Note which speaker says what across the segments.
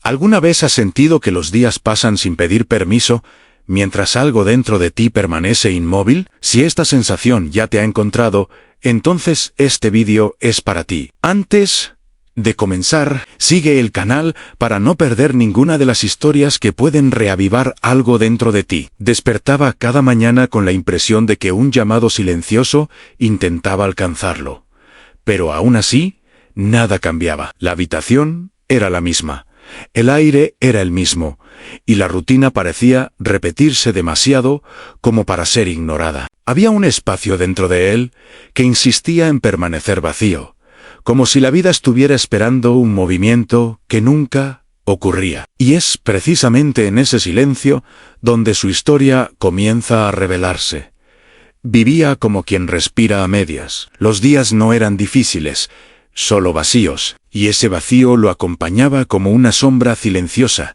Speaker 1: ¿Alguna vez has sentido que los días pasan sin pedir permiso, mientras algo dentro de ti permanece inmóvil? Si esta sensación ya te ha encontrado, entonces este vídeo es para ti. Antes de comenzar, sigue el canal para no perder ninguna de las historias que pueden reavivar algo dentro de ti. Despertaba cada mañana con la impresión de que un llamado silencioso intentaba alcanzarlo. Pero aún así, nada cambiaba. La habitación era la misma. El aire era el mismo, y la rutina parecía repetirse demasiado como para ser ignorada. Había un espacio dentro de él que insistía en permanecer vacío, como si la vida estuviera esperando un movimiento que nunca ocurría. Y es precisamente en ese silencio donde su historia comienza a revelarse. Vivía como quien respira a medias. Los días no eran difíciles, solo vacíos, y ese vacío lo acompañaba como una sombra silenciosa,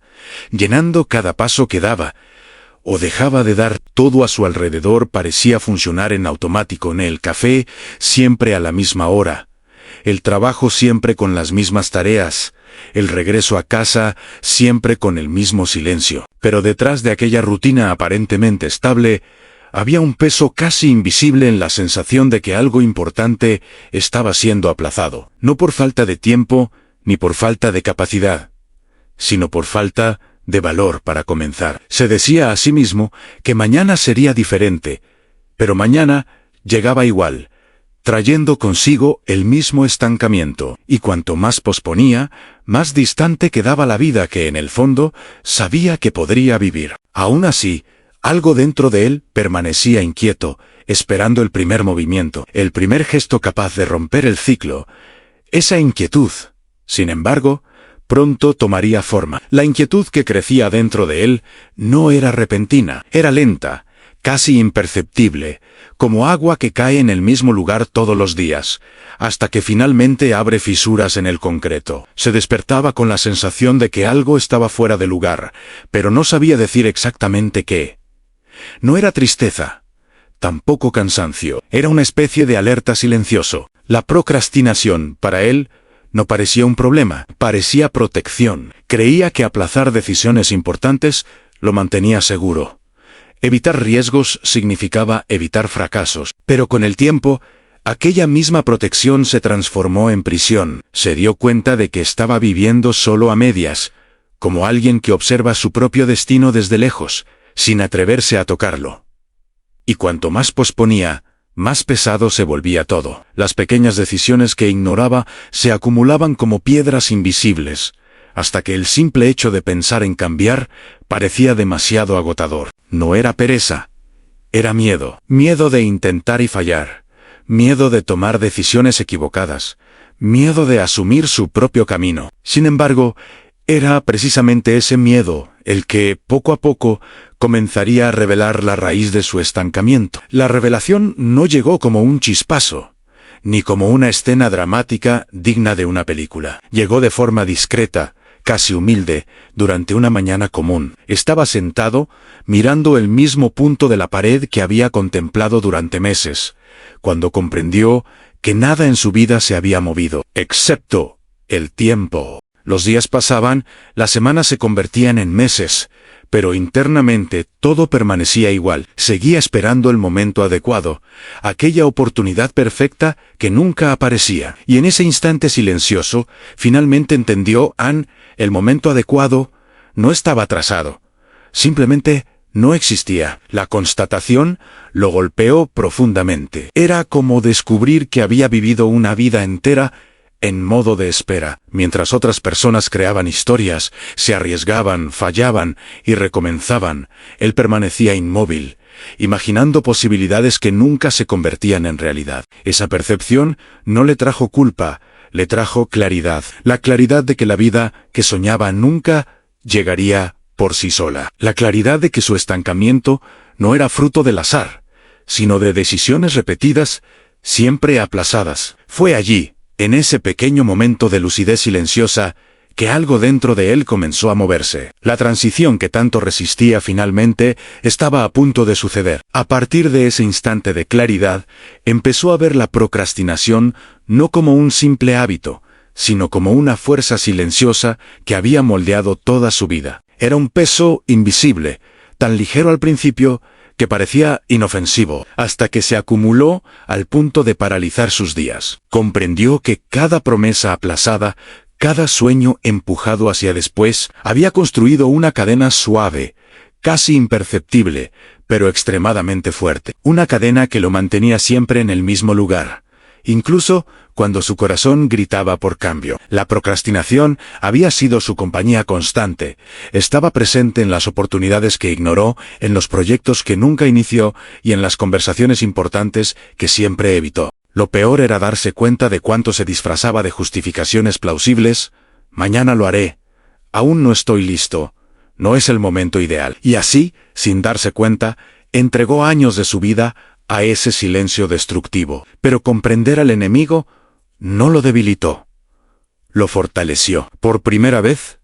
Speaker 1: llenando cada paso que daba, o dejaba de dar. Todo a su alrededor parecía funcionar en automático. En el café, siempre a la misma hora. El trabajo siempre con las mismas tareas. El regreso a casa siempre con el mismo silencio. Pero detrás de aquella rutina aparentemente estable, había un peso casi invisible en la sensación de que algo importante estaba siendo aplazado. No por falta de tiempo, ni por falta de capacidad, sino por falta de valor para comenzar. Se decía a sí mismo que mañana sería diferente, pero mañana llegaba igual, trayendo consigo el mismo estancamiento, y cuanto más posponía, más distante quedaba la vida que en el fondo sabía que podría vivir. Aún así, algo dentro de él permanecía inquieto, esperando el primer movimiento, el primer gesto capaz de romper el ciclo. Esa inquietud, sin embargo, pronto tomaría forma. La inquietud que crecía dentro de él no era repentina, era lenta, casi imperceptible, como agua que cae en el mismo lugar todos los días, hasta que finalmente abre fisuras en el concreto. Se despertaba con la sensación de que algo estaba fuera de lugar, pero no sabía decir exactamente qué. No era tristeza, tampoco cansancio, era una especie de alerta silencioso. La procrastinación, para él, no parecía un problema, parecía protección. Creía que aplazar decisiones importantes lo mantenía seguro. Evitar riesgos significaba evitar fracasos, pero con el tiempo, aquella misma protección se transformó en prisión. Se dio cuenta de que estaba viviendo solo a medias, como alguien que observa su propio destino desde lejos, sin atreverse a tocarlo. Y cuanto más posponía, más pesado se volvía todo. Las pequeñas decisiones que ignoraba se acumulaban como piedras invisibles, hasta que el simple hecho de pensar en cambiar parecía demasiado agotador. No era pereza, era miedo. Miedo de intentar y fallar, miedo de tomar decisiones equivocadas, miedo de asumir su propio camino. Sin embargo, era precisamente ese miedo el que, poco a poco, comenzaría a revelar la raíz de su estancamiento. La revelación no llegó como un chispazo, ni como una escena dramática digna de una película. Llegó de forma discreta, casi humilde, durante una mañana común. Estaba sentado, mirando el mismo punto de la pared que había contemplado durante meses, cuando comprendió que nada en su vida se había movido, excepto el tiempo. Los días pasaban, las semanas se convertían en meses, pero internamente todo permanecía igual. Seguía esperando el momento adecuado, aquella oportunidad perfecta que nunca aparecía. Y en ese instante silencioso, finalmente entendió Anne, el momento adecuado no estaba atrasado. Simplemente no existía. La constatación lo golpeó profundamente. Era como descubrir que había vivido una vida entera en modo de espera. Mientras otras personas creaban historias, se arriesgaban, fallaban y recomenzaban, él permanecía inmóvil, imaginando posibilidades que nunca se convertían en realidad. Esa percepción no le trajo culpa, le trajo claridad. La claridad de que la vida que soñaba nunca llegaría por sí sola. La claridad de que su estancamiento no era fruto del azar, sino de decisiones repetidas, siempre aplazadas. Fue allí, en ese pequeño momento de lucidez silenciosa, que algo dentro de él comenzó a moverse. La transición que tanto resistía finalmente estaba a punto de suceder. A partir de ese instante de claridad, empezó a ver la procrastinación no como un simple hábito, sino como una fuerza silenciosa que había moldeado toda su vida. Era un peso invisible, tan ligero al principio que parecía inofensivo, hasta que se acumuló al punto de paralizar sus días. Comprendió que cada promesa aplazada, cada sueño empujado hacia después, había construido una cadena suave, casi imperceptible, pero extremadamente fuerte. Una cadena que lo mantenía siempre en el mismo lugar, incluso cuando su corazón gritaba por cambio. La procrastinación había sido su compañía constante. Estaba presente en las oportunidades que ignoró, en los proyectos que nunca inició y en las conversaciones importantes que siempre evitó. Lo peor era darse cuenta de cuánto se disfrazaba de justificaciones plausibles. Mañana lo haré. Aún no estoy listo. No es el momento ideal. Y así, sin darse cuenta, entregó años de su vida a ese silencio destructivo. Pero comprender al enemigo no lo debilitó. Lo fortaleció. Por primera vez,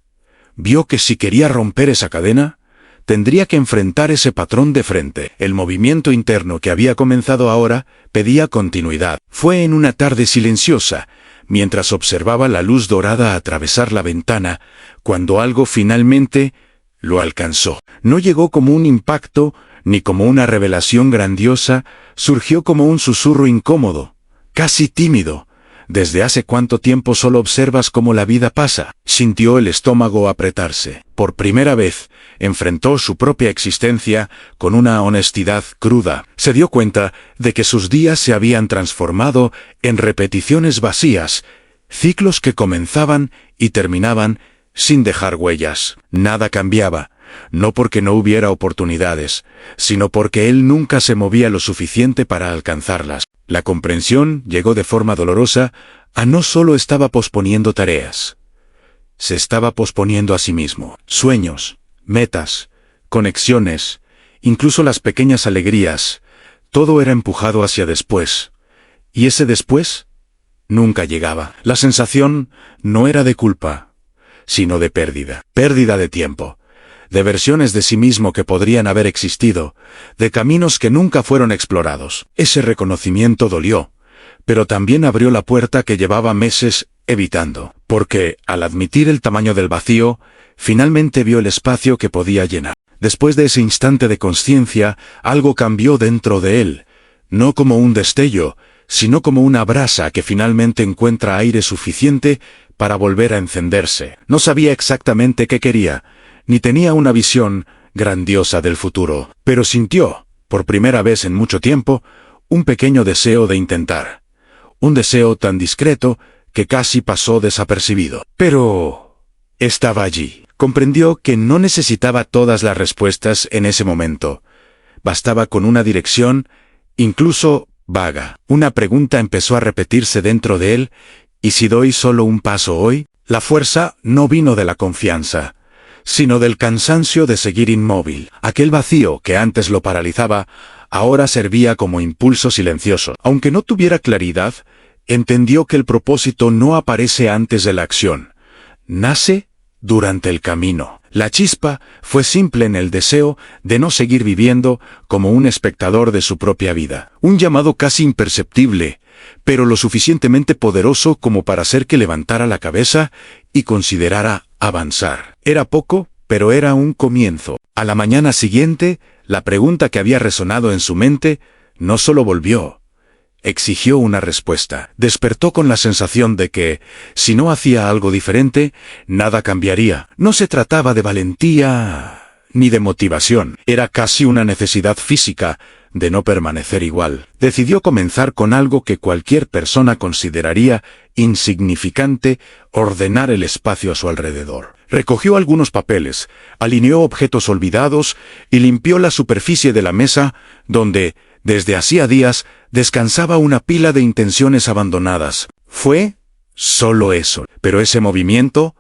Speaker 1: vio que si quería romper esa cadena, tendría que enfrentar ese patrón de frente. El movimiento interno que había comenzado ahora pedía continuidad. Fue en una tarde silenciosa, mientras observaba la luz dorada atravesar la ventana, cuando algo finalmente lo alcanzó. No llegó como un impacto, ni como una revelación grandiosa, surgió como un susurro incómodo, casi tímido. ¿Desde hace cuánto tiempo solo observas cómo la vida pasa? Sintió el estómago apretarse. Por primera vez, enfrentó su propia existencia con una honestidad cruda. Se dio cuenta de que sus días se habían transformado en repeticiones vacías, ciclos que comenzaban y terminaban sin dejar huellas. Nada cambiaba, no porque no hubiera oportunidades, sino porque él nunca se movía lo suficiente para alcanzarlas. La comprensión llegó de forma dolorosa a no solo estaba posponiendo tareas, se estaba posponiendo a sí mismo. Sueños, metas, conexiones, incluso las pequeñas alegrías, todo era empujado hacia después. Y ese después nunca llegaba. La sensación no era de culpa, sino de pérdida. Pérdida de tiempo, de versiones de sí mismo que podrían haber existido, de caminos que nunca fueron explorados. Ese reconocimiento dolió, pero también abrió la puerta que llevaba meses evitando, porque, al admitir el tamaño del vacío, finalmente vio el espacio que podía llenar. Después de ese instante de consciencia, algo cambió dentro de él, no como un destello, sino como una brasa que finalmente encuentra aire suficiente para volver a encenderse. No sabía exactamente qué quería, ni tenía una visión grandiosa del futuro, pero sintió, por primera vez en mucho tiempo, un pequeño deseo de intentar. Un deseo tan discreto que casi pasó desapercibido. Pero estaba allí. Comprendió que no necesitaba todas las respuestas en ese momento. Bastaba con una dirección, incluso vaga. Una pregunta empezó a repetirse dentro de él, ¿y si doy solo un paso hoy? La fuerza no vino de la confianza, sino del cansancio de seguir inmóvil. Aquel vacío que antes lo paralizaba, ahora servía como impulso silencioso. Aunque no tuviera claridad, entendió que el propósito no aparece antes de la acción. Nace durante el camino. La chispa fue simple en el deseo de no seguir viviendo como un espectador de su propia vida. Un llamado casi imperceptible, pero lo suficientemente poderoso como para hacer que levantara la cabeza y considerara avanzar. Era poco, pero era un comienzo. A la mañana siguiente, la pregunta que había resonado en su mente no solo volvió, exigió una respuesta. Despertó con la sensación de que, si no hacía algo diferente, nada cambiaría. No se trataba de valentía ni de motivación. Era casi una necesidad física de no permanecer igual. Decidió comenzar con algo que cualquier persona consideraría insignificante: ordenar el espacio a su alrededor. Recogió algunos papeles, alineó objetos olvidados y limpió la superficie de la mesa donde, desde hacía días, descansaba una pila de intenciones abandonadas. Fue solo eso, pero ese movimiento,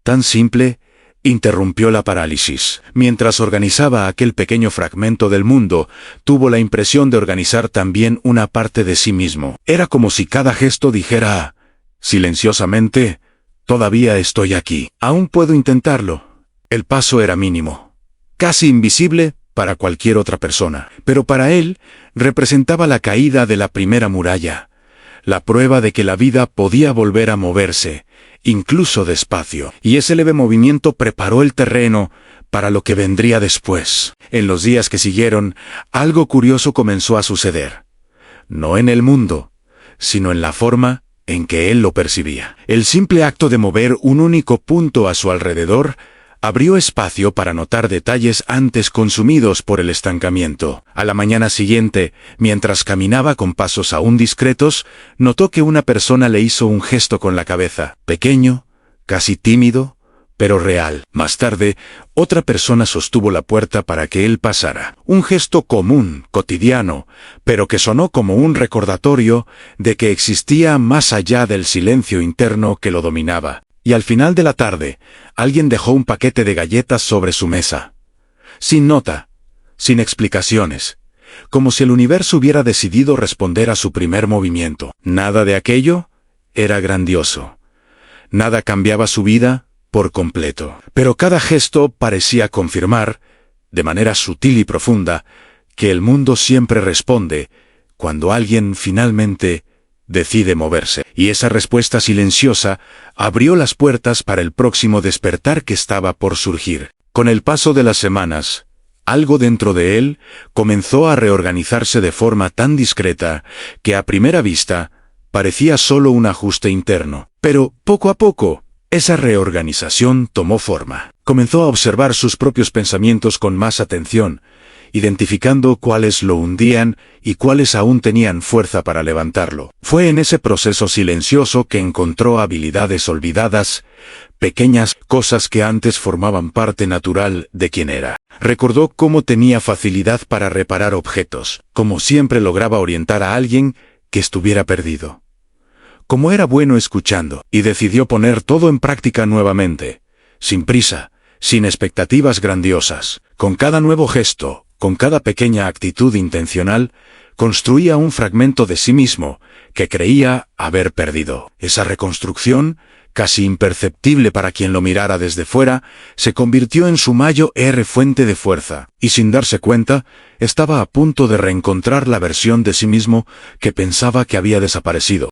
Speaker 1: tan simple, interrumpió la parálisis. Mientras organizaba aquel pequeño fragmento del mundo, tuvo la impresión de organizar también una parte de sí mismo. Era como si cada gesto dijera, silenciosamente, todavía estoy aquí. Aún puedo intentarlo. El paso era mínimo, casi invisible para cualquier otra persona, pero para él representaba la caída de la primera muralla, la prueba de que la vida podía volver a moverse, incluso despacio. Y ese leve movimiento preparó el terreno para lo que vendría después. En los días que siguieron, algo curioso comenzó a suceder. No en el mundo, sino en la forma en que él lo percibía. El simple acto de mover un único punto a su alrededor abrió espacio para notar detalles antes consumidos por el estancamiento. A la mañana siguiente, mientras caminaba con pasos aún discretos, notó que una persona le hizo un gesto con la cabeza, pequeño, casi tímido, pero real. Más tarde, otra persona sostuvo la puerta para que él pasara. Un gesto común, cotidiano, pero que sonó como un recordatorio de que existía más allá del silencio interno que lo dominaba. Y al final de la tarde, alguien dejó un paquete de galletas sobre su mesa. Sin nota, sin explicaciones, como si el universo hubiera decidido responder a su primer movimiento. Nada de aquello era grandioso. Nada cambiaba su vida por completo. Pero cada gesto parecía confirmar, de manera sutil y profunda, que el mundo siempre responde cuando alguien finalmente decide moverse. Y esa respuesta silenciosa abrió las puertas para el próximo despertar que estaba por surgir. Con el paso de las semanas, algo dentro de él comenzó a reorganizarse de forma tan discreta que a primera vista parecía solo un ajuste interno. Pero, poco a poco, esa reorganización tomó forma. Comenzó a observar sus propios pensamientos con más atención, identificando cuáles lo hundían y cuáles aún tenían fuerza para levantarlo. Fue en ese proceso silencioso que encontró habilidades olvidadas, pequeñas cosas que antes formaban parte natural de quien era. Recordó cómo tenía facilidad para reparar objetos, cómo siempre lograba orientar a alguien que estuviera perdido, cómo era bueno escuchando, y decidió poner todo en práctica nuevamente, sin prisa, sin expectativas grandiosas. Con cada nuevo gesto, con cada pequeña actitud intencional, construía un fragmento de sí mismo que creía haber perdido. Esa reconstrucción, casi imperceptible para quien lo mirara desde fuera, se convirtió en su mayor fuente de fuerza, y sin darse cuenta, estaba a punto de reencontrar la versión de sí mismo que pensaba que había desaparecido.